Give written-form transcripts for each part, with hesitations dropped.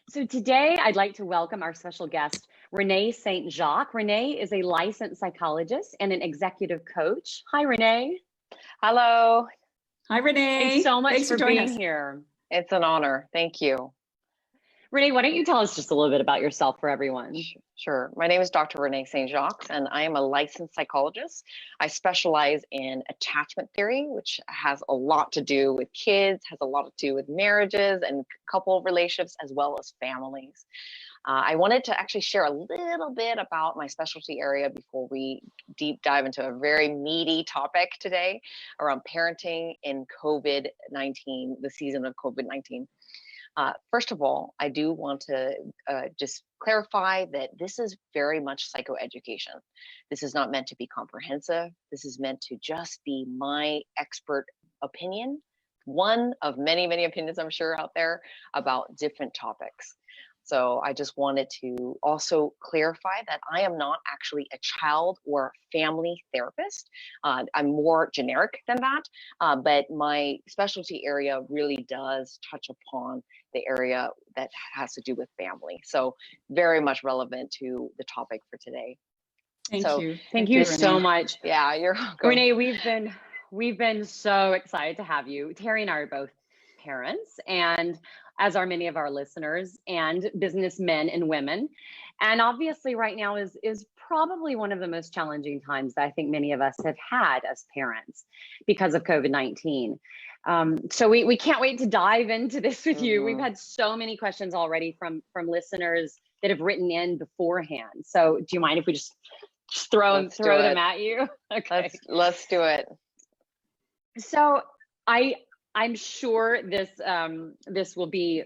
So today I'd like to welcome our special guest, Renee St. Jacques. Renee is a licensed psychologist and an executive coach. Hi, Renee. Hello. Hi, Renee. Thanks so much Thanks for joining being us. here. It's an honor. Thank you. Renee, why don't you tell us just a little bit about yourself for everyone? Sure. My name is Dr. Renee St. Jacques, and I am a licensed psychologist. I specialize in attachment theory, which has a lot to do with kids, has a lot to do with marriages and couple relationships, as well as families. I wanted to actually share a little bit about my specialty area before we deep dive into a very meaty topic today around parenting in COVID-19, the season of COVID-19. First of all, I do want to just clarify that this is very much psychoeducation. This is not meant to be comprehensive. This is meant to just be my expert opinion, one of many, many opinions I'm sure out there about different topics. So I just wanted to also clarify that I am not actually a child or family therapist. I'm more generic than that, but my specialty area really does touch upon the area that has to do with family. So very much relevant to the topic for today. Thank you. Thank you so much. Yeah, you're welcome. Renee, we've been so excited to have you. Terry and I are both parents, and as are many of our listeners, and businessmen and women. And obviously right now is probably one of the most challenging times that I think many of us have had as parents because of COVID-19. So we can't wait to dive into this with you. We've had so many questions already from listeners that have written in beforehand. So do you mind if we just throw them at you? Okay. Let's do it. So I'm sure this will be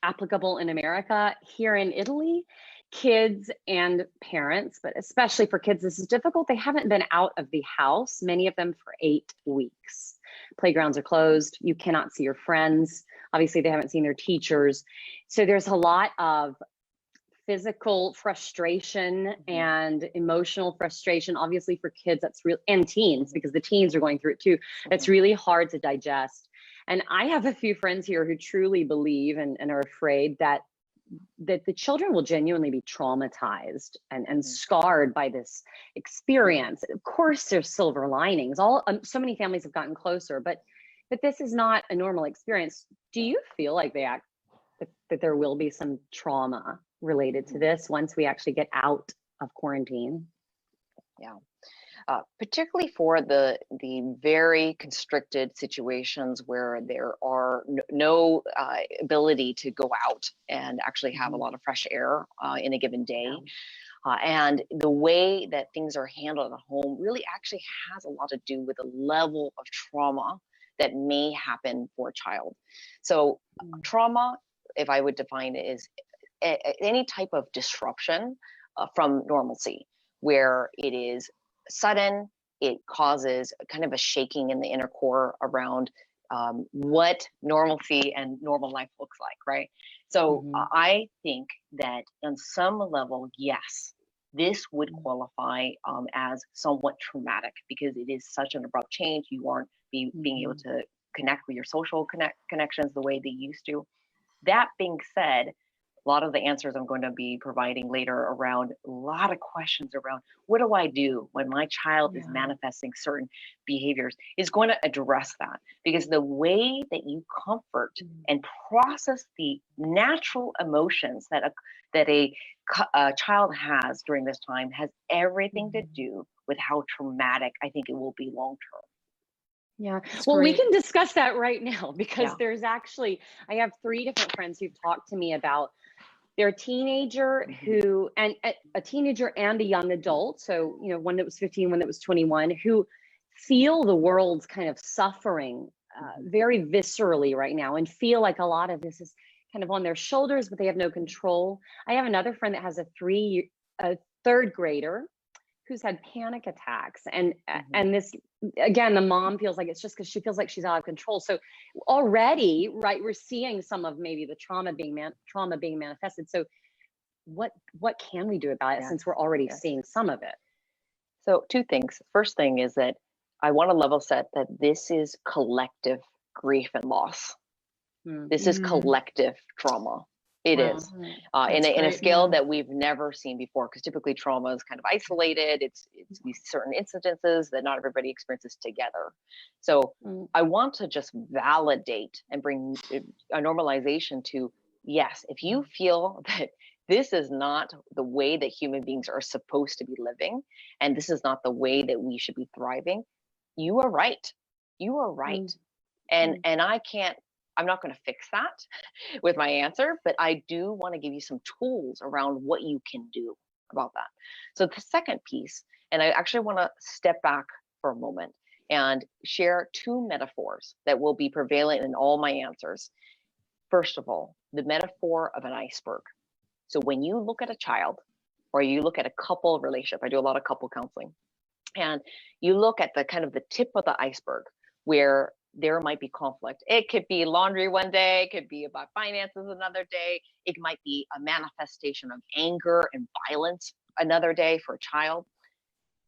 applicable in America. Here in Italy, kids and parents, but especially for kids, this is difficult. They haven't been out of the house, many of them for 8 weeks. Playgrounds are closed. You cannot see your friends. Obviously, they haven't seen their teachers. So there's a lot of physical frustration and emotional frustration. Obviously for kids, that's real, and teens, because the teens are going through it too. That's really hard to digest. And I have a few friends here who truly believe and are afraid that the children will genuinely be traumatized and scarred by this experience. Of course, there's silver linings. So many families have gotten closer, but this is not a normal experience. Do you feel like that there will be some trauma related to this once we actually get out of quarantine? Yeah. Particularly for the very constricted situations where there are no ability to go out and actually have a lot of fresh air in a given day. And the way that things are handled at home really actually has a lot to do with the level of trauma that may happen for a child. So trauma, if I would define it, is any type of disruption from normalcy, where it is sudden, it causes kind of a shaking in the inner core around what normalcy and normal life looks like, right? So I think that on some level, yes, this would qualify as somewhat traumatic, because it is such an abrupt change. You aren't being able to connect with your social connections the way they used to. That being said, a lot of the answers I'm going to be providing later around a lot of questions around what do I do when my child is manifesting certain behaviors is going to address that, because the way that you comfort and process the natural emotions that a child has during this time has everything to do with how traumatic I think it will be long term. Yeah, well, we can discuss that right now, because there's actually, I have 3 different friends who've talked to me about their teenager who, and a teenager and a young adult. So, you know, one that was 15, one that was 21, who feel the world's kind of suffering very viscerally right now, and feel like a lot of this is kind of on their shoulders, but they have no control. I have another friend that has a 3rd grader who's had panic attacks, and this, again, the mom feels like it's just because she feels like she's out of control. So already, right, we're seeing some of maybe the trauma being manifested. So what can we do about it, since we're already seeing some of it? So 2 things. First thing is that I want to level set that this is collective grief and loss. This is collective trauma. It Wow. is Mhm. in a Great, scale yeah. that we've never seen before, because typically trauma is kind of isolated. It's these certain incidences that not everybody experiences together. So Mm. I want to just validate and bring a normalization to, yes, if you feel that this is not the way that human beings are supposed to be living, and this is not the way that we should be thriving, you are right. You are right. Mm. And I'm not going to fix that with my answer, but I do want to give you some tools around what you can do about that. So the second piece, and I actually want to step back for a moment and share two metaphors that will be prevalent in all my answers. First of all, the metaphor of an iceberg. So when you look at a child or you look at a couple relationship, I do a lot of couple counseling, and you look at the kind of the tip of the iceberg where there might be conflict. It could be laundry one day, it could be about finances another day, it might be a manifestation of anger and violence another day for a child.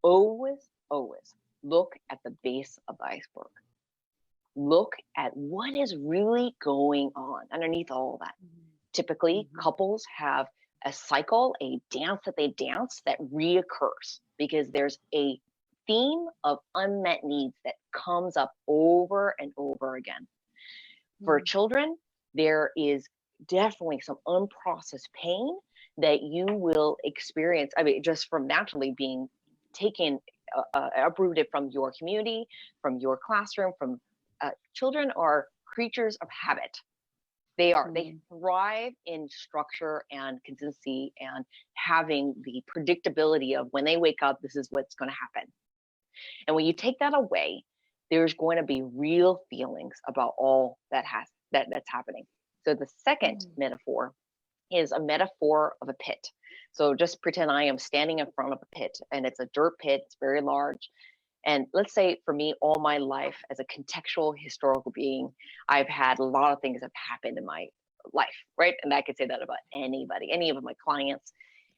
Always, always look at the base of the iceberg. Look at what is really going on underneath all that. Typically, couples have a cycle, a dance that they dance that reoccurs because there's a theme of unmet needs that comes up over and over again. For children, there is definitely some unprocessed pain that you will experience. I mean, just from naturally being taken, uprooted from your community, from your classroom, from children are creatures of habit. They thrive in structure and consistency and having the predictability of when they wake up, this is what's going to happen. And when you take that away, there's going to be real feelings about all that's happening. So the second metaphor is a metaphor of a pit. So just pretend I am standing in front of a pit, and it's a dirt pit, it's very large. And let's say for me, all my life as a contextual historical being, I've had a lot of things that have happened in my life, right? And I could say that about anybody, any of my clients.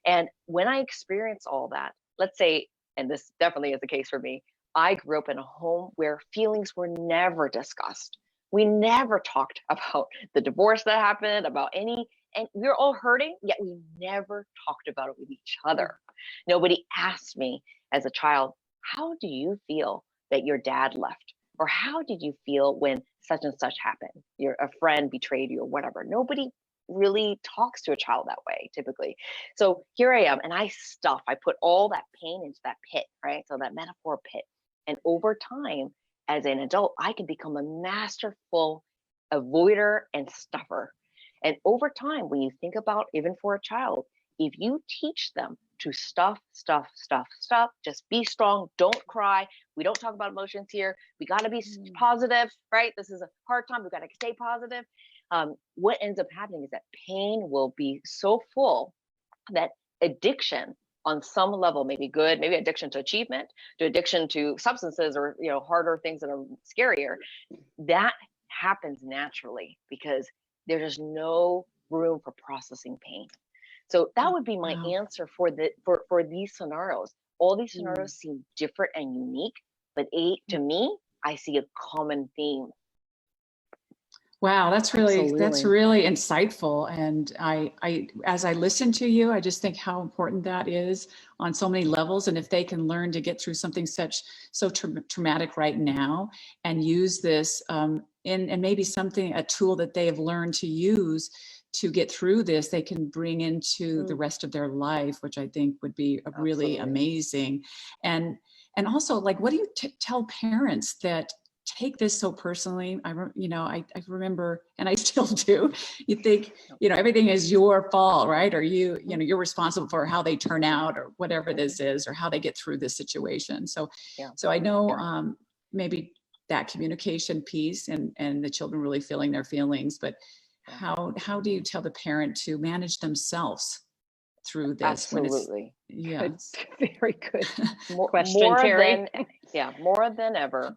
And when I experience all that, let's say, and this definitely is the case for me, I grew up in a home where feelings were never discussed. We never talked about the divorce that happened, about and we were all hurting, yet we never talked about it with each other. Nobody asked me as a child, how do you feel that your dad left? Or how did you feel when such and such happened? A friend betrayed you or whatever. Nobody really talks to a child that way typically. So here I am, and I put all that pain into that pit, right? So that metaphor pit. And over time, as an adult, I can become a masterful avoider and stuffer. And over time, when you think about, even for a child, if you teach them to stuff, just be strong, don't cry. We don't talk about emotions here. We got to be positive, right? This is a hard time. We got to stay positive. What ends up happening is that pain will be so full that addiction on some level may be good, maybe addiction to achievement, to addiction to substances or harder things that are scarier. That happens naturally because there's no room for processing pain. So that would be my answer for these scenarios. All these scenarios seem different and unique, but to me, I see a common theme. Wow, that's really insightful. And I as I listen to you, I just think how important that is on so many levels. And if they can learn to get through something so traumatic right now and use this and maybe a tool that they have learned to use to get through this, they can bring into the rest of their life, which I think would be really amazing. And also, like, what do you tell parents that take this so personally? I remember, and I still do, you think, everything is your fault, right? Or you're responsible for how they turn out or whatever this is, or how they get through this situation. So I know maybe that communication piece and the children really feeling their feelings, but how do you tell the parent to manage themselves through this? Absolutely. Yes. Very good question, more Terry. More than ever,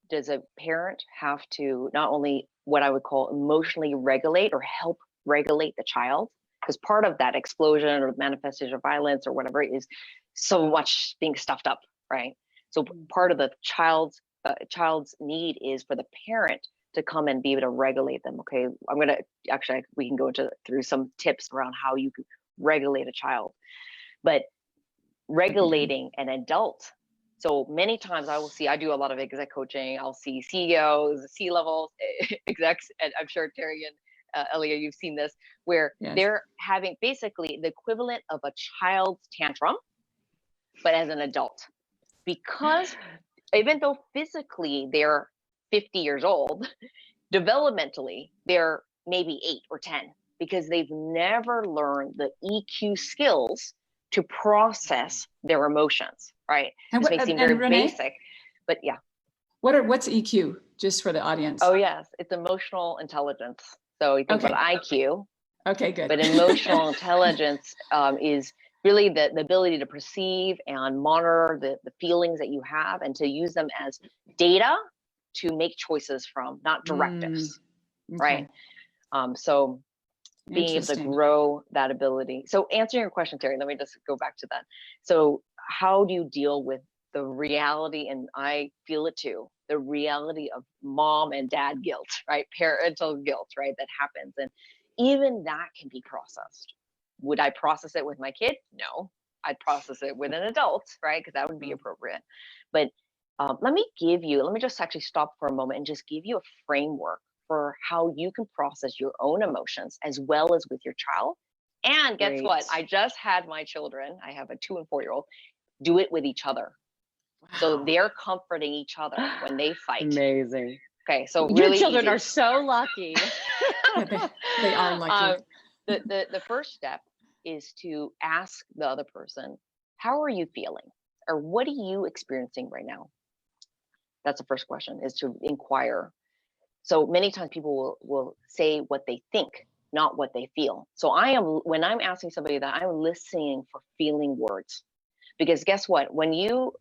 does a parent have to not only what I would call emotionally regulate or help regulate the child? Because part of that explosion or manifestation of violence or whatever is so much being stuffed up, right? So part of the child's need is for the parent to come and be able to regulate them. Okay, we can go through some tips around how you can regulate a child, but regulating an adult. So many times I do a lot of exec coaching. I'll see CEOs, C-level execs, and I'm sure Terry and Elia, you've seen this, where they're having basically the equivalent of a child's tantrum, but as an adult. Because even though physically they're 50 years old, developmentally they're maybe 8 or 10, because they've never learned the EQ skills to process their emotions, right? And this may seem very Renee, basic, but yeah. What's EQ, just for the audience? Oh yes, it's emotional intelligence. So you think about IQ. Okay, good. But emotional intelligence is really the ability to perceive and monitor the feelings that you have, and to use them as data to make choices from, not directives, right? So being able to grow that ability. So answering your question, Terry, let me just go back to that. So how do you deal with the reality, and I feel it too, the reality of mom and dad guilt, right? Parental guilt, right? That happens. And even that can be processed. Would I process it with my kid? No, I'd process it with an adult, right? Because that would be appropriate. But let me just actually stop for a moment and just give you a framework for how you can process your own emotions as well as with your child. And guess what? I just had my children, I have a 2 and 4-year-old, do it with each other. Wow. So they're comforting each other when they fight. Amazing. Okay, so your really children are so lucky. They are lucky. The first step is to ask the other person, how are you feeling? Or what are you experiencing right now? That's the first question, is to inquire. So many times people will say what they think, not what they feel. So when I'm asking somebody that, I'm listening for feeling words. Because guess what? When you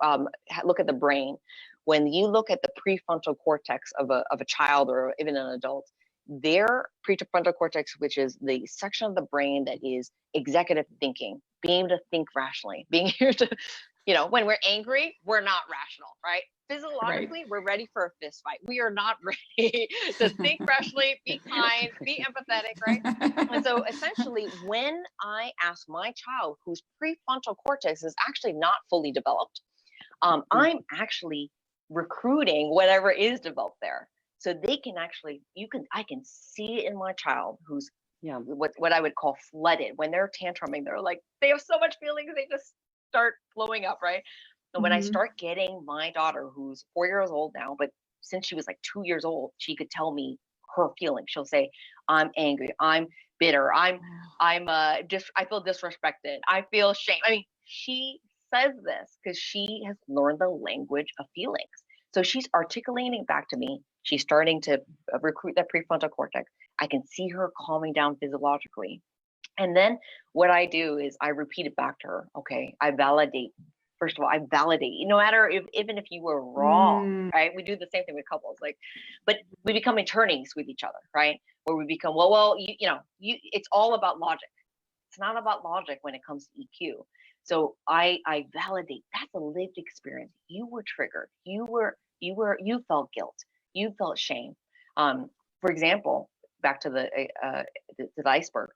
look at the brain, when you look at the prefrontal cortex of a child or even an adult, their prefrontal cortex, which is the section of the brain that is executive thinking, being able to think rationally, being able to, when we're angry, we're not rational, right? Physiologically, we're ready for a fist fight. We are not ready to think rationally, be kind, be empathetic, right? And so essentially, when I ask my child whose prefrontal cortex is actually not fully developed, I'm actually recruiting whatever is developed there. So they can actually, I can see it in my child who's what I would call flooded. When they're tantruming, they have so much feelings, they just start flowing up, right? And when I start getting my daughter, who's 4 years old now, but since she was like 2 years old, she could tell me her feelings. She'll say, I'm angry, I'm bitter, I feel disrespected, I feel shame. I mean, she says this because she has learned the language of feelings. So she's articulating back to me. She's starting to recruit that prefrontal cortex. I can see her calming down physiologically. And then what I do is I repeat it back to her. Okay, I validate. First of all, I validate. No matter even if you were wrong, right? We do the same thing with couples, but we become attorneys with each other, right? Where we become, it's all about logic. It's not about logic when it comes to EQ. So I validate. That's a lived experience. You were triggered. You felt guilt. You felt shame. For example, back to the iceberg.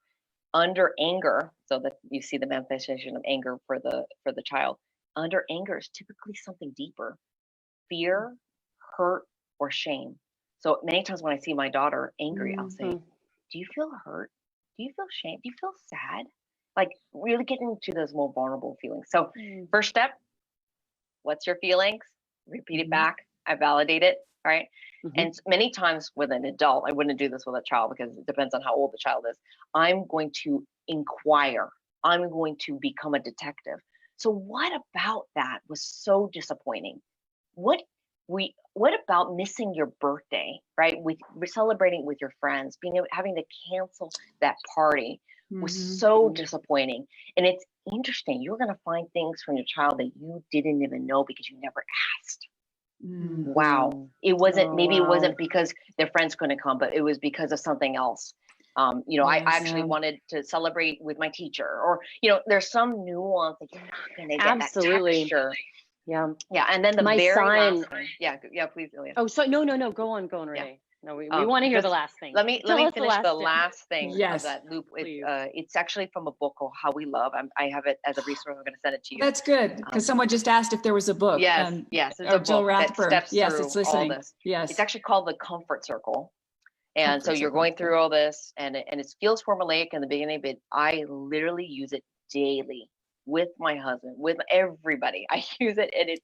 Under anger, so that you see the manifestation of anger for the child. Under anger is typically something deeper: fear, hurt, or shame. So many times when I see my daughter angry, I'll say, "Do you feel hurt? Do you feel shame? Do you feel sad?" Like really getting into those more vulnerable feelings. So first step, what's your feelings? Repeat it back. I validate it, right? And many times with an adult, I wouldn't do this with a child because it depends on how old the child is. I'm going to inquire. I'm going to become a detective. So what about that was so disappointing? What about missing your birthday, right? We're celebrating with your friends, having to cancel that party was so disappointing. And it's interesting. You're going to find things from your child that you didn't even know because you never asked. Wow. It wasn't, it wasn't because their friends couldn't come, but it was because of something else. I actually wanted to celebrate with my teacher, or, there's some nuance that you're not going to get. Absolutely. That texture. Yeah. Yeah. And then the my very son, last thing. Yeah, please, Elia. Oh, so no. Go on, Renee. No, we want to hear the last thing. Let me finish the last thing Yes, of that loop. It's actually from a book called How We Love. I have it as a resource. I'm going to send it to you. That's good, because someone just asked if there was a book. Yes, it's a Jill book that Rathburn. steps Yes, through it's listening. all this. Yes, it's actually called the Comfort Circle. And Comfort so you're Circle. going through all this, and it feels formulaic in the beginning, but I literally use it daily with my husband, with everybody. I use it, and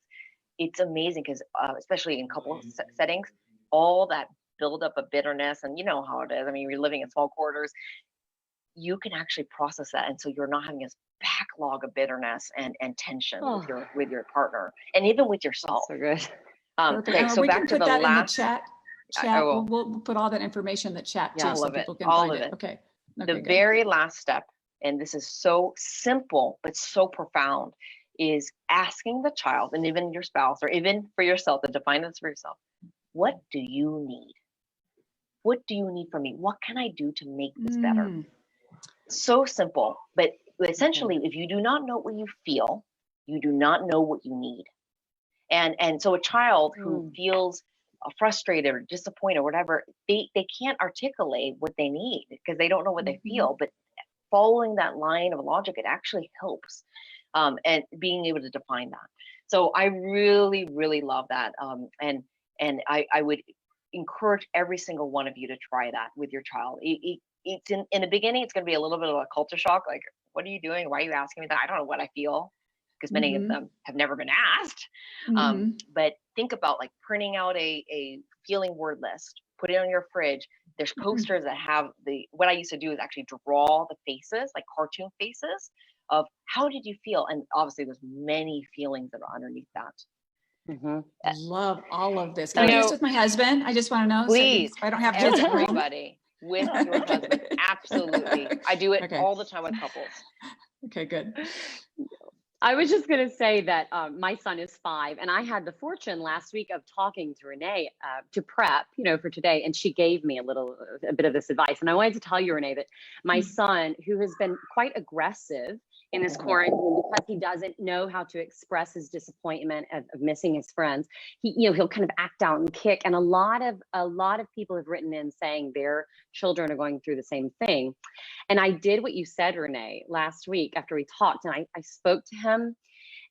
it's amazing because especially in couple settings, all that buildup of bitterness, and you know how it is. I mean, you're living in small quarters. You can actually process that, and so you're not having this backlog of bitterness and tension with your partner, and even with yourself. So good. Okay, so we back can to put the that last. in the chat. We'll put all that information in the chat too, all so of it, people can all find of it. Okay. The very last step, and this is so simple but so profound, is asking the child, and even your spouse, or even for yourself, to define this for yourself. What do you need? What do you need from me? What can I do to make this better? So simple, but essentially, if you do not know what you feel, you do not know what you need. And so a child who feels frustrated or disappointed or whatever, they can't articulate what they need because they don't know what they feel. But following that line of logic, it actually helps, and being able to define that. So I really, really love that. And I would encourage every single one of you to try that with your child. It's in the beginning, it's going to be a little bit of a culture shock. Like, what are you doing? Why are you asking me that? I don't know what I feel, because many of them have never been asked. But think about like printing out a feeling word list, put it on your fridge. There's posters that have what I used to do is actually draw the faces, like cartoon faces of how did you feel? And obviously there's many feelings that are underneath that. Love all of this. Can I do this with my husband? I just want to know. Please. So I don't have kids at home. Everybody with your husband. Absolutely. I do it all the time with couples. Okay, good. I was just going to say that my son is 5, and I had the fortune last week of talking to Renee to prep, for today, and she gave me a bit of this advice. And I wanted to tell you, Renee, that my son, who has been quite aggressive in this quarantine because he doesn't know how to express his disappointment of missing his friends, he'll kind of act out and kick. And a lot of people have written in saying their children are going through the same thing. And I did what you said, Renee, last week after we talked, and I spoke to him,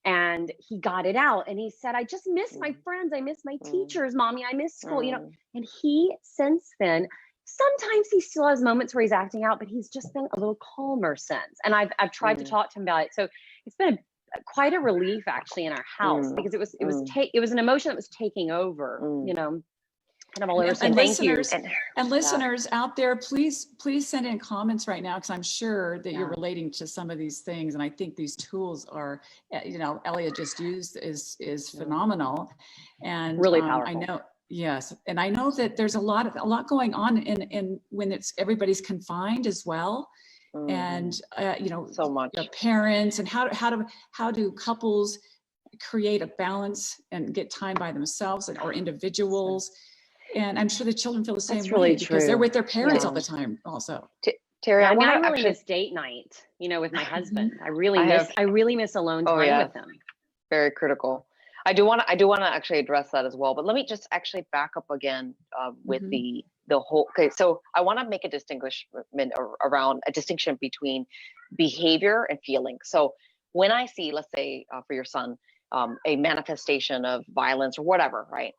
and he got it out, and he said, I just miss my friends. I miss my teachers, Mommy. I miss school, and he, since then, sometimes he still has moments where he's acting out, but he's just been a little calmer since. And I've tried to talk to him about it. So it's been quite a relief actually in our house, because it was an emotion that was taking over, kind of all over. So thank you. And listeners out there, please send in comments right now, because I'm sure that you're relating to some of these things. And I think these tools are, Elia just used is phenomenal, and really powerful. I know. Yes, and I know that there's a lot going on in when everybody's confined as well, and so much parents, and how do couples create a balance and get time by themselves, or individuals. And I'm sure the children feel the same way because they're with their parents all the time also. Terry, I really miss date night, with my husband. I really miss alone time with him. Very critical. I do want to actually address that as well, but let me just actually back up again with the whole. Okay, so I want to make a distinction between behavior and feeling. So when I see, let's say for your son, a manifestation of violence or whatever, right?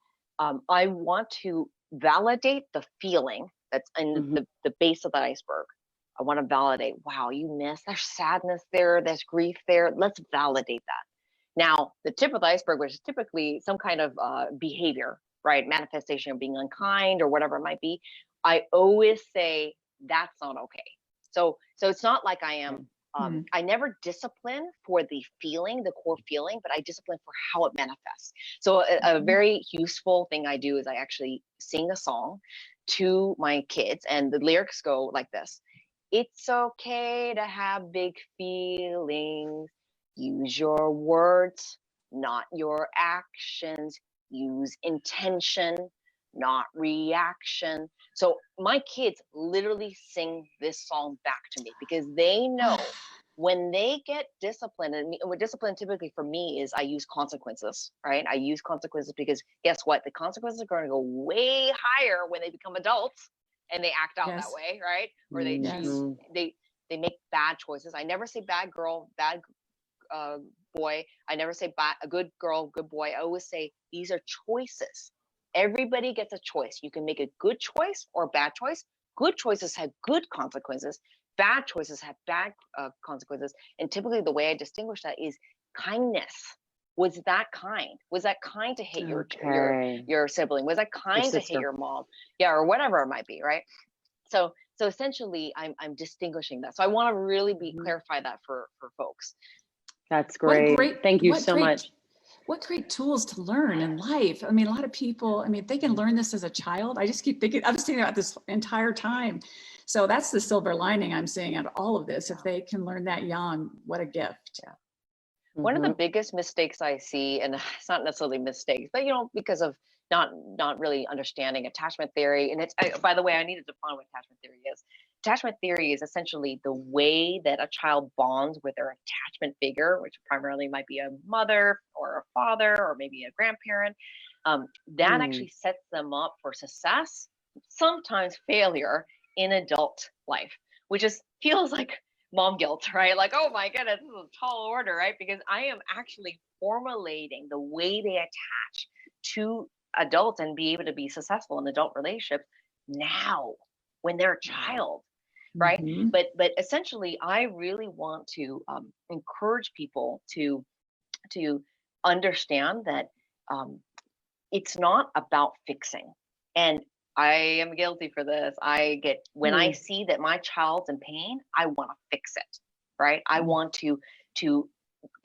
I want to validate the feeling that's in the base of the iceberg. I want to validate, wow, you missed, there's sadness there, there's grief there. Let's validate that. Now, the tip of the iceberg, which is typically some kind of behavior, right? Manifestation of being unkind or whatever it might be. I always say that's not okay. So it's not like I am, I never discipline for the feeling, the core feeling, but I discipline for how it manifests. So a very useful thing I do is I actually sing a song to my kids, and the lyrics go like this. It's okay to have big feelings. Use your words, not your actions. Use intention, not reaction. So my kids literally sing this song back to me because they know when they get disciplined, and what discipline typically for me is I use consequences, right? I use consequences because guess what? The consequences are going to go way higher when they become adults and they act out that way, right? Or they choose, they make bad choices. I never say bad girl, bad boy. I never say a good girl, good boy. I always say these are choices. Everybody gets a choice. You can make a good choice or a bad choice. Good choices have good consequences. Bad choices have bad consequences. And typically the way I distinguish that is kindness. Was that kind? Was that kind to hit your sibling? Was that kind to hit your mom? Yeah, or whatever it might be, right? So essentially I'm distinguishing that. So I want to really clarify that for folks. That's great. Thank you so much. What great tools to learn in life. I mean, a lot of people, I mean, they can learn this as a child. I just keep thinking, I was thinking about this entire time. So that's the silver lining I'm seeing out of all of this. If they can learn that young, what a gift. Yeah. One of the biggest mistakes I see, and it's not necessarily mistakes, but because of not really understanding attachment theory. And by the way, I need to define what attachment theory is. Attachment theory is essentially the way that a child bonds with their attachment figure, which primarily might be a mother or a father or maybe a grandparent. That actually sets them up for success, sometimes failure in adult life, which feels like mom guilt, right? Like, oh my goodness, this is a tall order, right? Because I am actually formulating the way they attach to adults and be able to be successful in adult relationships now when they're a child, right? But essentially, I really want to encourage people to understand that it's not about fixing. And I am guilty for this. When I see that my child's in pain, I want to fix it, right? I want to,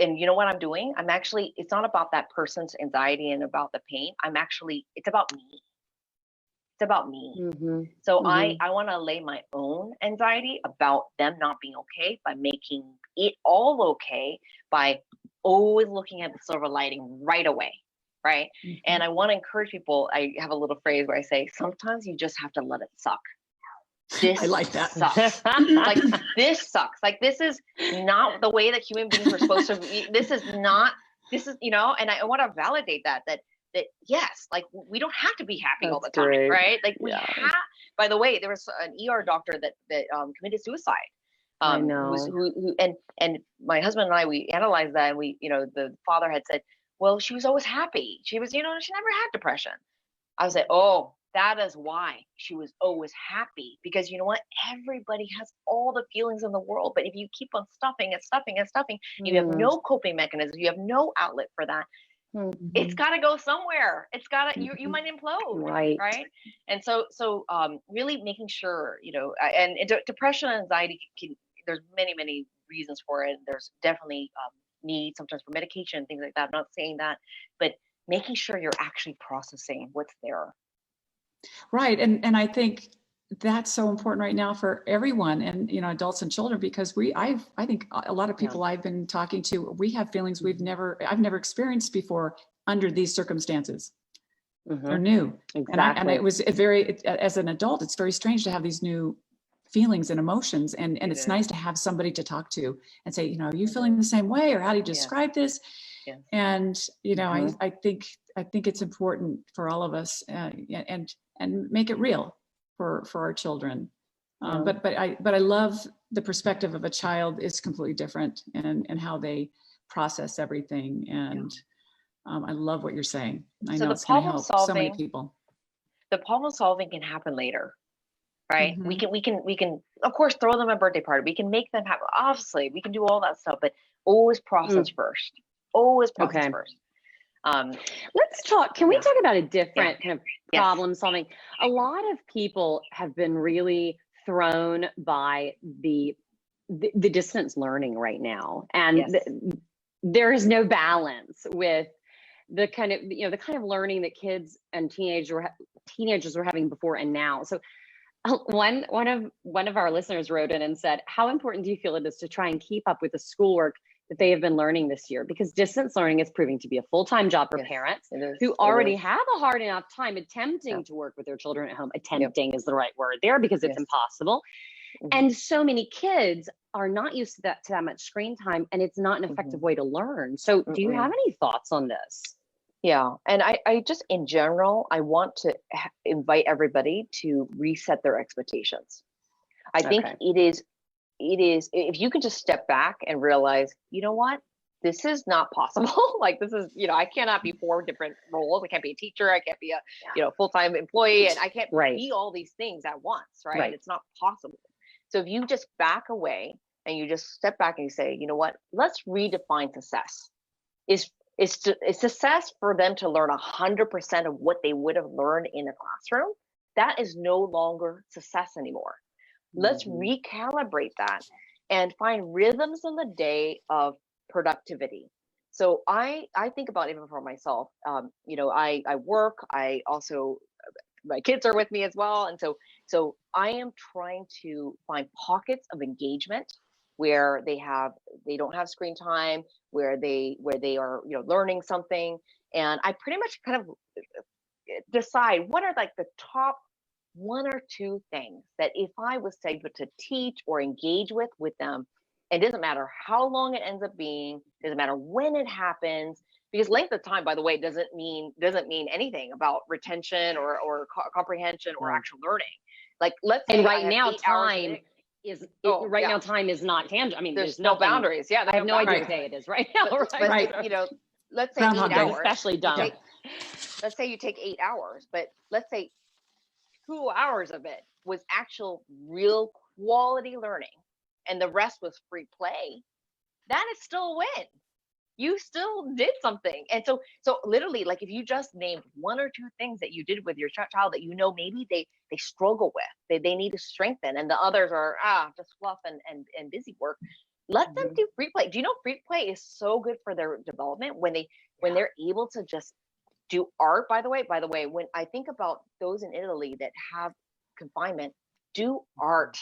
and you know what I'm doing? It's not about that person's anxiety and about the pain. It's about me. It's about me. So I want to allay my own anxiety about them not being okay by making it all okay by always looking at the silver lining right away. Right. And I want to encourage people. I have a little phrase where I say, sometimes you just have to let it suck. I like that. Sucks. Like this sucks. Like this is not the way that human beings are supposed to be. This is, and I want to validate that yes, like we don't have to be happy all the time. Great. Right. Like we have, by the way, there was an ER doctor that committed suicide. I know. And my husband and I, we analyzed that, and the father had said, well, she was always happy. She was, she never had depression. I was like, oh, that is why she was always happy. Because you know what? Everybody has all the feelings in the world. But if you keep on stuffing and stuffing and stuffing, you have no coping mechanism. You have no outlet for that. It's got to go somewhere. It's got to, you might implode. Right. And so really making sure, and depression and anxiety there's many reasons for it. There's definitely, need sometimes for medication and things like that. I'm not saying that, but making sure you're actually processing what's there. Right. And I think that's so important right now for everyone, and adults and children, because I think a lot of people I've been talking to, we have feelings I've never experienced before under these circumstances. They're new. Exactly. And it was as an adult, it's very strange to have these new feelings and emotions, and it's nice to have somebody to talk to and say, are you feeling the same way, or how do you describe this? And I think it's important for all of us, and make it real for our children. But I love the perspective of a child is completely different, and how they process everything. And I love what you're saying. I know it's going to help so many people. The problem solving can happen later. Right. We can of course throw them a birthday party. We can make them happy. Obviously we can do all that stuff, but always process first. Always process first. Let's talk. Can we talk about a different kind of problem solving? A lot of people have been really thrown by the distance learning right now. And there is no balance with the kind of learning that kids and teenagers were having before and now. So one of our listeners wrote in and said, how important do you feel it is to try and keep up with the schoolwork that they have been learning this year? Because distance learning is proving to be a full-time job for parents who already have a hard enough time attempting to work with their children at home. Attempting is the right word there, because it's impossible. And so many kids are not used to that much screen time, and it's not an effective way to learn. So do you have any thoughts on this? Yeah. And I just, in general, I want to invite everybody to reset their expectations. I think it is, if you can just step back and realize, you know what, this is not possible. Like, this is, I cannot be 4 different roles. I can't be a teacher. I can't be a, full-time employee, and I can't be all these things at once. Right. It's not possible. So if you just back away and you just step back and you say, you know what, let's redefine success. Is success for them to learn 100% of what they would have learned in a classroom? That is no longer success anymore. Let's recalibrate that and find rhythms in the day of productivity. So I think about, even for myself, I work, I also, my kids are with me as well. And so I am trying to find pockets of engagement where they don't have screen time, where they are, learning something. And I pretty much kind of decide what are like the top 1 or 2 things that if I was able to teach or engage with them, it doesn't matter how long it ends up being, doesn't matter when it happens, because length of time, by the way, doesn't mean anything about retention or comprehension or actual learning. Like, let's say, and right now time is now time is not tangible. I mean, there's no boundaries. Yeah, I have no idea what day it is right now. But let's say 8 hours, especially dumb. Let's say you take 8 hours, but let's say 2 hours of it was actual real quality learning, and the rest was free play. That is still a win. You still did something. And so literally, like, if you just named 1 or 2 things that you did with your child that maybe they struggle with, they need to strengthen, and the others are just fluff and busy work, let them do free play. Do you know free play is so good for their development when they're able to just do art? By the way, when I think about those in Italy that have confinement, do art.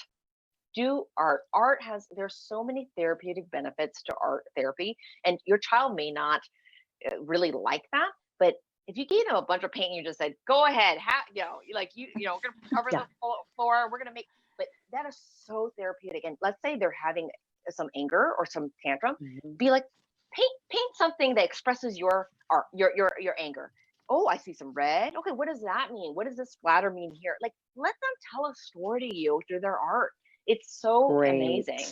There's so many therapeutic benefits to art therapy, and your child may not really like that, but if you gave them a bunch of paint and you just said, go ahead, we're gonna cover the floor, we're gonna make, but that is so therapeutic. And let's say they're having some anger or some tantrum, be like, paint something that expresses your art, your anger. Oh, I see some red. Okay, what does that mean? What does this splatter mean here? Like, let them tell a story to you through their art. It's so amazing.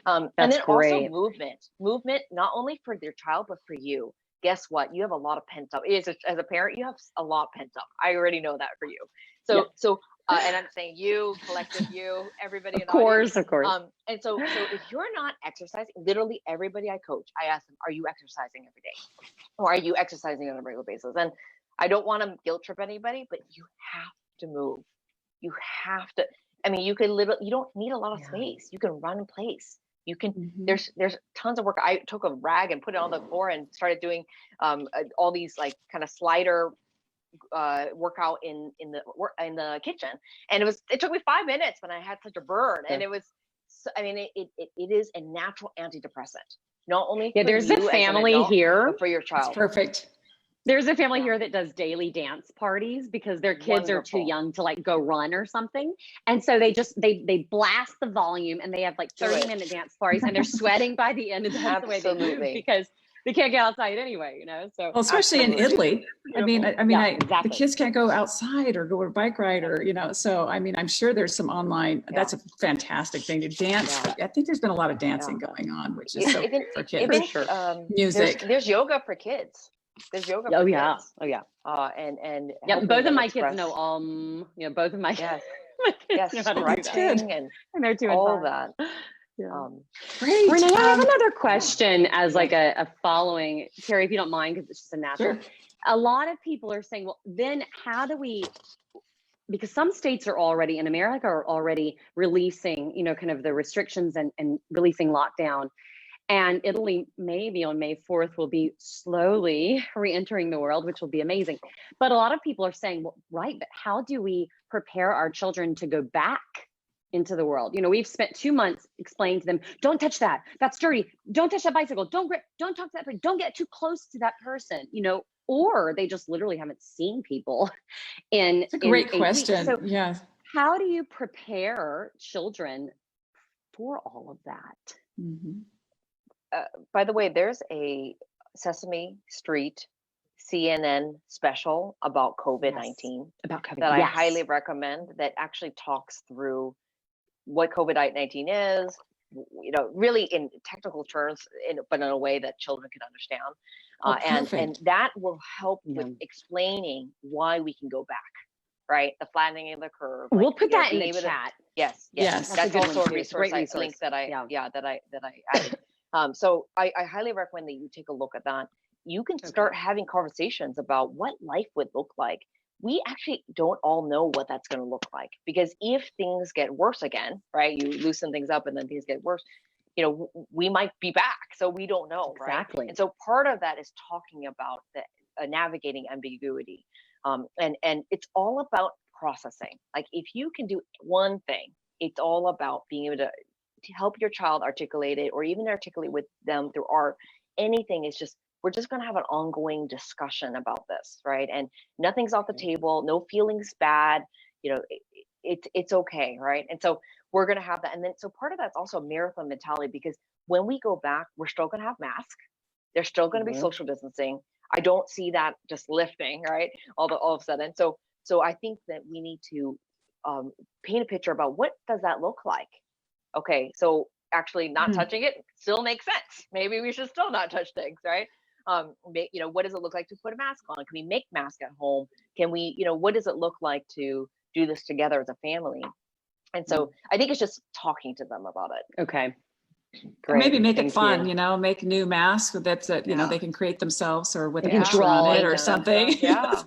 And then also movement, not only for their child, but for you. Guess what? You have a lot of pent up. As a parent, you have a lot pent up. I already know that for you. So and I'm saying you, collective you, everybody. Of course. And so if you're not exercising, literally everybody I coach, I ask them, are you exercising every day? Or are you exercising on a regular basis? And I don't want to guilt trip anybody, but you have to move. You have to. I mean, you don't need a lot of space. You can run in place. You can, there's tons of work. I took a rag and put it on the floor and started doing all these like kind of slider workout in the kitchen. And it took me 5 minutes, but I had such a burn. And it was, it is a natural antidepressant. Not only for there's you a family as an adult, here but for your child. That's perfect. There's a family here that does daily dance parties because their kids are too young to like go run or something. And so they blast the volume and they have like 30-minute dance parties, and they're sweating by the end of the way they move because they can't get outside anyway, So especially in Italy. Exactly. The kids can't go outside or go on a bike ride or, so I'm sure there's some online, that's a fantastic thing to dance. I think there's been a lot of dancing going on, which is so good for kids. For sure. Music. There's yoga for kids. There's yoga. Oh, for yeah. kids. Oh, yeah. And both of my kids know, both of my kids know how to do that. And they're 2 and 5. All that. Great. Renee, I have another question as like a following, Terry, if you don't mind, because it's just a natural. Sure. A lot of people are saying, well, then how do we, because some states are already in America are already releasing, kind of the restrictions and releasing lockdown. And Italy, maybe on May 4th, will be slowly re-entering the world, which will be amazing. But a lot of people are saying, well, right, but how do we prepare our children to go back into the world? We've spent 2 months explaining to them, don't touch that. That's dirty. Don't touch that bicycle. Don't grip. Don't talk to that person. Don't get too close to that person, or they just literally haven't seen people It's a great question. So yeah. How do you prepare children for all of that. Mm-hmm. By the way, there's a Sesame Street CNN special about COVID-19 Yes. About COVID. that I Yes. highly recommend, that actually talks through what COVID-19 is, you know, really in technical terms, but in a way that children can understand. And that will help with explaining why we can go back, right? The flattening of the curve. We'll put that in the chat. Yes. That's also a resource link that I added. So I highly recommend that you take a look at that. You can start having conversations about what life would look like. We actually don't all know what that's going to look like, because if things get worse again, right? You loosen things up and then things get worse, you know, we might be back. So we don't know, Exactly. right? And so part of that is talking about the navigating ambiguity. And it's all about processing. Like, if you can do one thing, it's all about being able to help your child articulate it, or even articulate with them through art. Anything is just, we're just going to have an ongoing discussion about this, right? And nothing's off the table, no feelings bad, you know, it's okay, right? And so we're going to have that. And then, so part of that's also a marathon mentality, because when we go back, we're still going to have masks. There's still going to be social distancing. I don't see that just lifting, right? All of a sudden. So I think that we need to paint a picture about what does that look like? Okay, so actually not touching it still makes sense. Maybe we should still not touch things, right? You know, what does it look like to put a mask on? Can we make masks at home? Can we, you know, what does it look like to do this together as a family? And so I think it's just talking to them about it. Okay. Great. Maybe make it fun, you know, make new masks that's you know, they can create themselves, or with a picture on it or something. Yeah.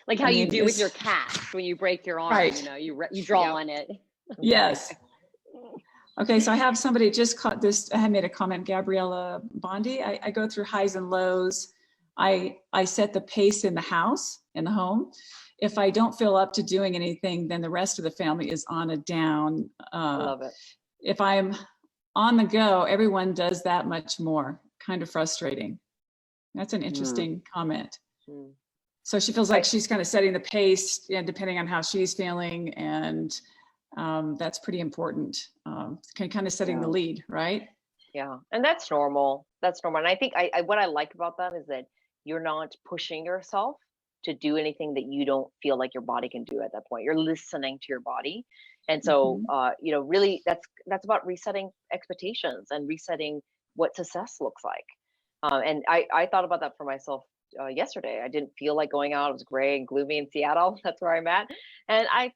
Like how you do with your cat when you break your arm, you know, you draw on it. Yes. Okay, so I have somebody just caught this. I made a comment, Gabriella Bondi. I go through highs and lows. I set the pace in the house, in the home. If I don't feel up to doing anything, then the rest of the family is on a down. I love it. If I'm on the go, everyone does that much more. Kind of frustrating. That's an interesting comment. So she feels like she's kind of setting the pace, depending on how she's feeling, and that's pretty important. Kind of setting the lead, right? Yeah, and that's normal. That's normal. And I think what I like about that is that you're not pushing yourself to do anything that you don't feel like your body can do at that point. You're listening to your body. And so, you know, really that's about resetting expectations and resetting what success looks like. And I thought about that for myself yesterday. I didn't feel like going out. It was gray and gloomy in Seattle. That's where I'm at. And I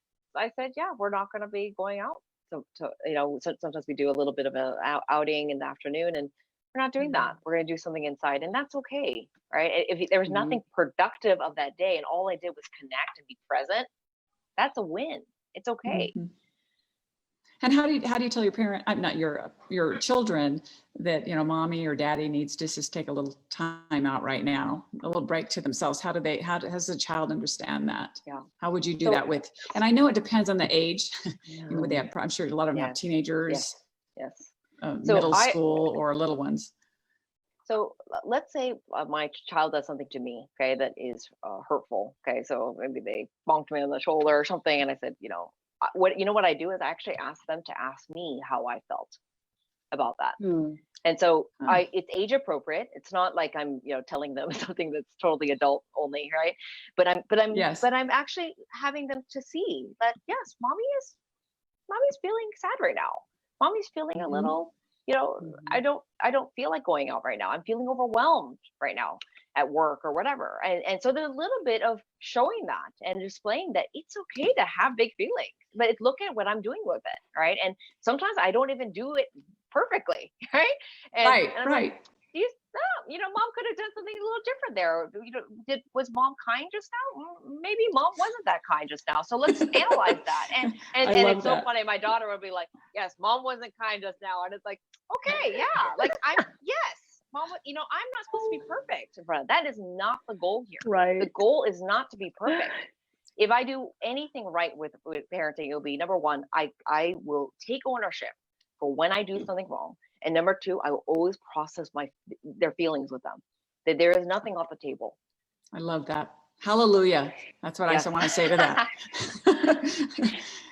said, yeah, we're not going to be going out. So you know, sometimes we do a little bit of an outing in the afternoon, and we're not doing that. We're going to do something inside, and that's okay, right? If there was nothing productive of that day, and all I did was connect and be present, that's a win. It's okay. And how do you tell your parent, not your children, that, you know, mommy or daddy needs to just take a little time out right now, a little break to themselves? How does the child understand that? Yeah. How would you do that with? And I know it depends on the age. You know, they have, I'm sure a lot of them have teenagers, middle school, or little ones. So let's say my child does something to me, okay, that is hurtful. Okay, so maybe they bonked me on the shoulder or something, and I said, you know what I do is I actually ask them to ask me how I felt about that. And so it's age appropriate. It's not like I'm, you know, telling them something that's totally adult only, right? But I'm actually having them to see that, yes, mommy's feeling sad right now. Mommy's feeling a little, you know, I don't feel like going out right now. I'm feeling overwhelmed right now at work or whatever. And so there's a little bit of showing that and displaying that it's okay to have big feelings, but it's look at what I'm doing with it, right? And sometimes I don't even do it perfectly, right? And I'm like, you know, mom could have done something a little different there. You know, was mom kind just now? Maybe mom wasn't that kind just now. So let's analyze that. And it's so funny. My daughter would be like, yes, mom wasn't kind just now. And it's like, okay, yeah, like mom, you know, I'm not supposed to be perfect in front of that. Is not the goal here. Right. The goal is not to be perfect. If I do anything right with parenting, it'll be, number one, I will take ownership for when I do something wrong. And number two, I will always process their feelings with them. That there is nothing off the table. I love that. Hallelujah. That's what I want to say to that.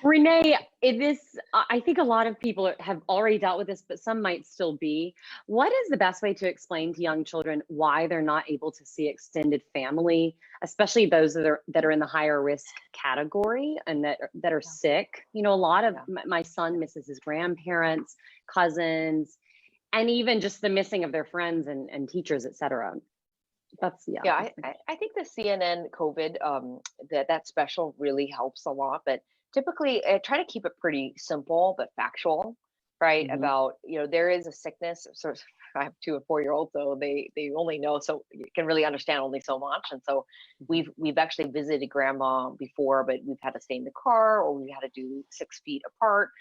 Renee, I think a lot of people have already dealt with this, but some might still be. What is the best way to explain to young children why they're not able to see extended family, especially those that are in the higher risk category and that are sick? You know, a lot of my son misses his grandparents, cousins, and even just the missing of their friends and teachers, et cetera. I think the CNN COVID that special really helps a lot, but typically I try to keep it pretty simple but factual, right? Mm-hmm. About, you know, there is a sickness. So I have 2 and 4 year olds, so they only know, so you can really understand only so much. And so we've actually visited grandma before, but we've had to stay in the car, or we had to do 6 feet apart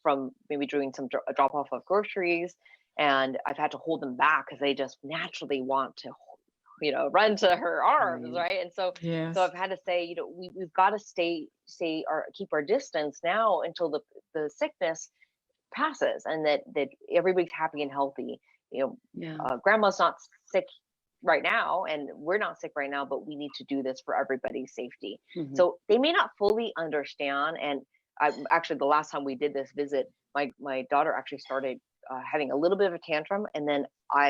from maybe doing some drop off of groceries. And I've had to hold them back because they just naturally want to, you know, run to her arms, right? And so, so I've had to say, you know, we've got to keep our distance now until the sickness passes, and that everybody's happy and healthy. You know, grandma's not sick right now, and we're not sick right now, but we need to do this for everybody's safety. Mm-hmm. So they may not fully understand. And actually, the last time we did this visit, my daughter actually started having a little bit of a tantrum, and then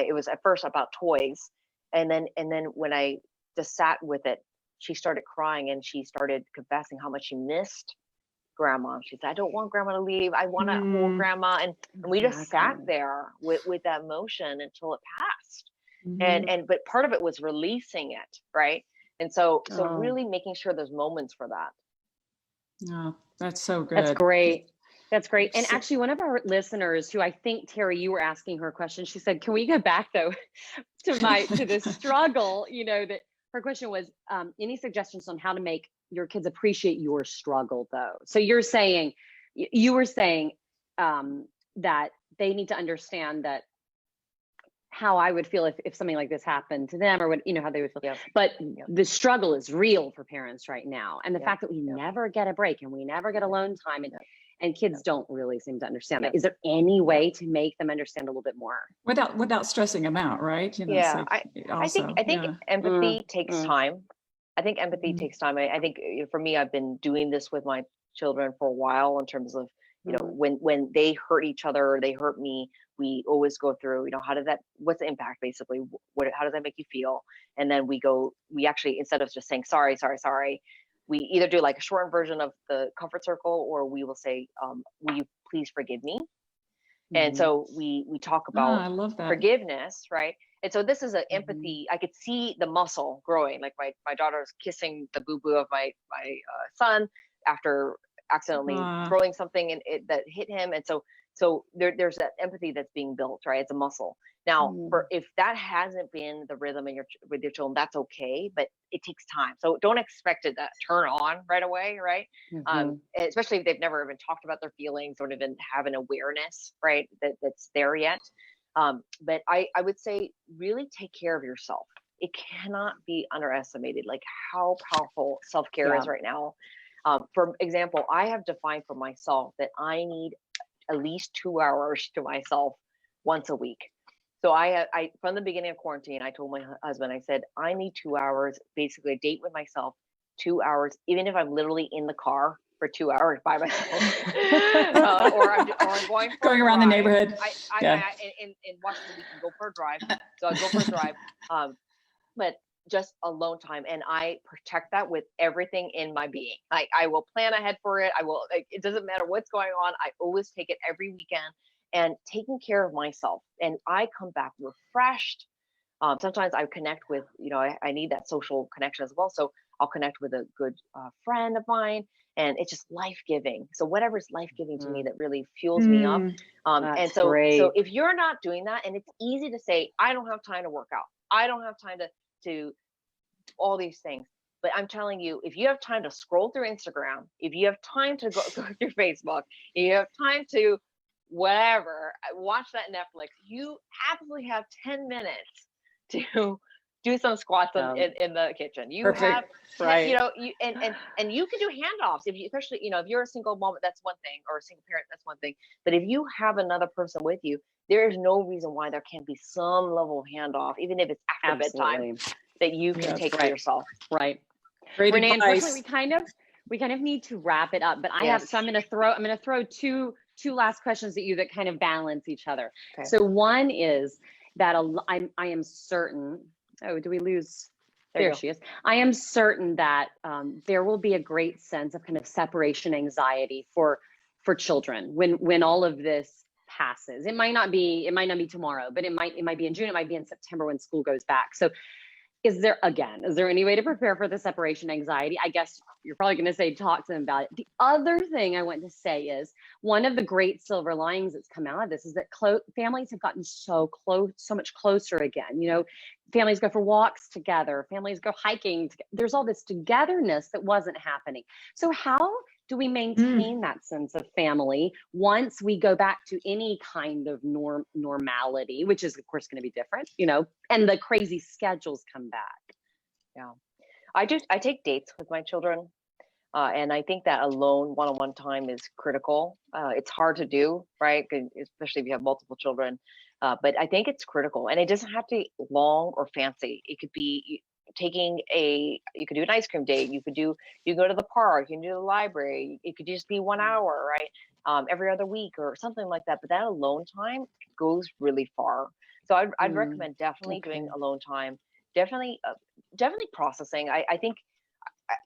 it was at first about toys. And then when I just sat with it, she started crying, and she started confessing how much she missed grandma. She said, I don't want grandma to leave. I want to hold grandma. And we just sat there with that emotion until it passed. Mm-hmm. But part of it was releasing it, right? And so really making sure there's moments for that. Oh, that's so good. That's great. That's great. And actually, one of our listeners, who I think, Terry, you were asking her a question, she said, can we go back though to the struggle? You know, that her question was, any suggestions on how to make your kids appreciate your struggle though? So you were saying that they need to understand that how I would feel if something like this happened to them, or what, you know, how they would feel. Yep. But the struggle is real for parents right now. And the fact that we never get a break and we never get alone time, and kids don't really seem to understand that. Is there any way to make them understand a little bit more without stressing them out, right? You know, I think empathy takes time. I think empathy takes time. I think, you know, for me, I've been doing this with my children for a while, in terms of, you know, when they hurt each other or they hurt me, we always go through, you know, what's the impact basically? How does that make you feel? And then we actually, instead of just saying sorry, we either do like a shortened version of the comfort circle, or we will say, will you please forgive me? And so we talk about I love that. forgiveness, right? And so this is an empathy. I could see the muscle growing. Like my daughter's kissing the boo-boo of my son after accidentally throwing something that hit him. And so there's that empathy that's being built, right? It's a muscle. Now, if that hasn't been the rhythm with your children, that's okay, but it takes time. So don't expect it to turn on right away, right? Especially if they've never even talked about their feelings or even have an awareness, right, that's there yet. But I would say really take care of yourself. It cannot be underestimated, like how powerful self-care is right now. For example, I have defined for myself that I need at least 2 hours to myself once a week. So I from the beginning of quarantine, I told my husband, I said, I need 2 hours, basically a date with myself, 2 hours, even if I'm literally in the car for 2 hours by myself, or I'm going around the neighborhood. In Washington, we can go for a drive. So I go for a drive, but just alone time. And I protect that with everything in my being. Like, I will plan ahead for it. It doesn't matter what's going on. I always take it every weekend, and taking care of myself. And I come back refreshed. Sometimes I connect with, you know, I need that social connection as well. So I'll connect with a good friend of mine, and it's just life-giving. So whatever's life-giving to me that really fuels me up. And so if you're not doing that, and it's easy to say, I don't have time to work out, I don't have time to all these things. But I'm telling you, if you have time to scroll through Instagram, if you have time to go through Facebook, if you have time to whatever, watch that Netflix, you absolutely have 10 minutes to do some squats in the kitchen. You have, you know, and you can do handoffs if you, especially, you know, if you're a single mom, that's one thing, or a single parent, that's one thing. But if you have another person with you, there is no reason why there can't be some level of handoff, even if it's after bedtime, that you can take for yourself. Right. Great Renee, advice. unfortunately, we kind of need to wrap it up, but Yes. I'm going to throw two last questions at you that kind of balance each other. Okay. So one is that I am certain, oh, do we lose? There she is. I am certain that there will be a great sense of kind of separation anxiety for children when all of this passes. It might not be tomorrow, but it might be in June, it might be in September when school goes back. So is there any way to prepare for the separation anxiety? I guess you're probably going to say talk to them about it. The other thing I want to say is one of the great silver linings that's come out of this is that families have gotten so much closer again. You know, families go for walks together, families go hiking. There's all this togetherness that wasn't happening. So how do we maintain that sense of family once we go back to any kind of normality, which is of course going to be different, you know, and the crazy schedules come back? Yeah, I take dates with my children, and I think that alone one-on-one time is critical. It's hard to do, right? Especially if you have multiple children, but I think it's critical, and it doesn't have to be long or fancy. It could be you could do an ice cream date, you go to the park, you can do the library, it could just be 1 hour, right? Every other week or something like that. But that alone time goes really far. So I'd recommend definitely doing alone time, definitely processing. I think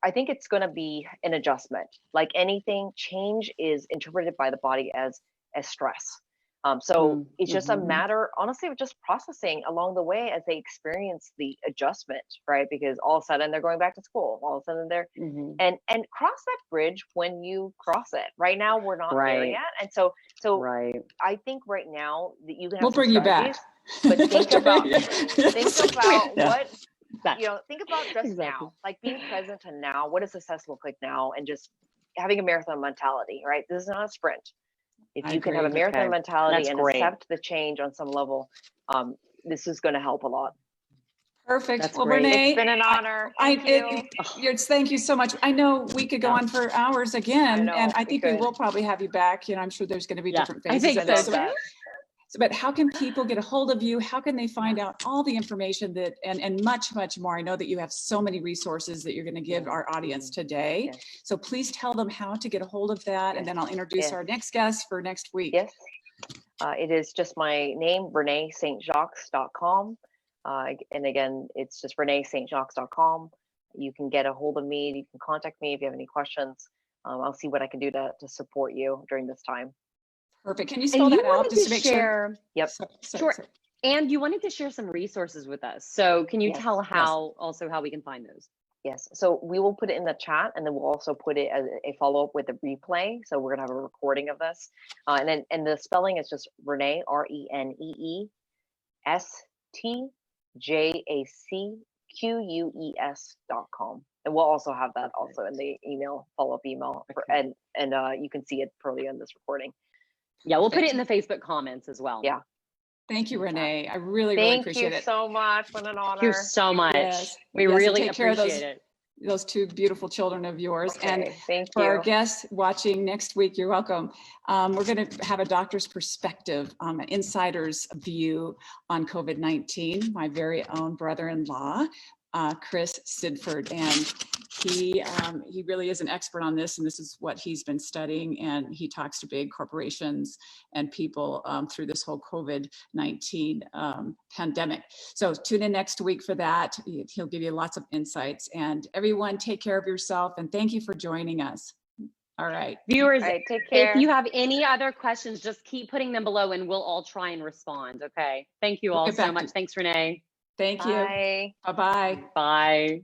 it's going to be an adjustment. Like anything, change is interpreted by the body as stress. So it's just a matter, honestly, of just processing along the way as they experience the adjustment, right? Because all of a sudden they're going back to school, all of a sudden they're, and cross that bridge when you cross it. Right now, we're not there yet. And so I think right now that you can have we'll bring you back. But think about what, think about just now, like being present to now. What does success look like now? And just having a marathon mentality, right? This is not a sprint. If you can have a marathon mentality and accept the change on some level, this is going to help a lot. Perfect. That's well, great. Renee, it's been an honor. Thank you. Thank you so much. I know we could go on for hours again, and I think we will probably have you back. You know, I'm sure there's going to be different phases. I think so too. But how can people get a hold of you? How can they find out all the information that and much, much more? I know that you have so many resources that you're going to give our audience today. Yes. So please tell them how to get a hold of that. And then I'll introduce our next guest for next week. Yes. It is just my name, ReneeSt.com. And again, it's just ReneeSt.com. You can get a hold of me. You can contact me if you have any questions. I'll see what I can do to support you during this time. Perfect. Can you spell that out just to make sure? Yep. Sure. And you wanted to share some resources with us. So can you tell how we can find those? Yes. So we will put it in the chat, and then we'll also put it as a follow-up with a replay. So we're going to have a recording of this. And the spelling is just Renee, ReneeStJacqueus.com. And we'll also have that also in the follow-up email. And you can see it earlier in this recording. Yeah, we'll put it in the Facebook comments as well. Yeah. Thank you, Renee. I really appreciate it. Thank you so much. What an honor. Thank you so much. Yes. We really appreciate it. Those two beautiful children of yours. Okay, and for our guests watching next week, you're welcome. We're going to have a doctor's perspective, an insider's view on COVID-19. My very own brother-in-law, Chris Sidford, and he really is an expert on this, and this is what he's been studying, and he talks to big corporations and people through this whole COVID-19 pandemic. So tune in next week for that. He'll give you lots of insights, and everyone take care of yourself, and thank you for joining us. All right. Viewers, take care. If you have any other questions, just keep putting them below and we'll all try and respond. Okay. Thank you all so much. Thanks, Renee. Thank you. Bye. Bye-bye. Bye.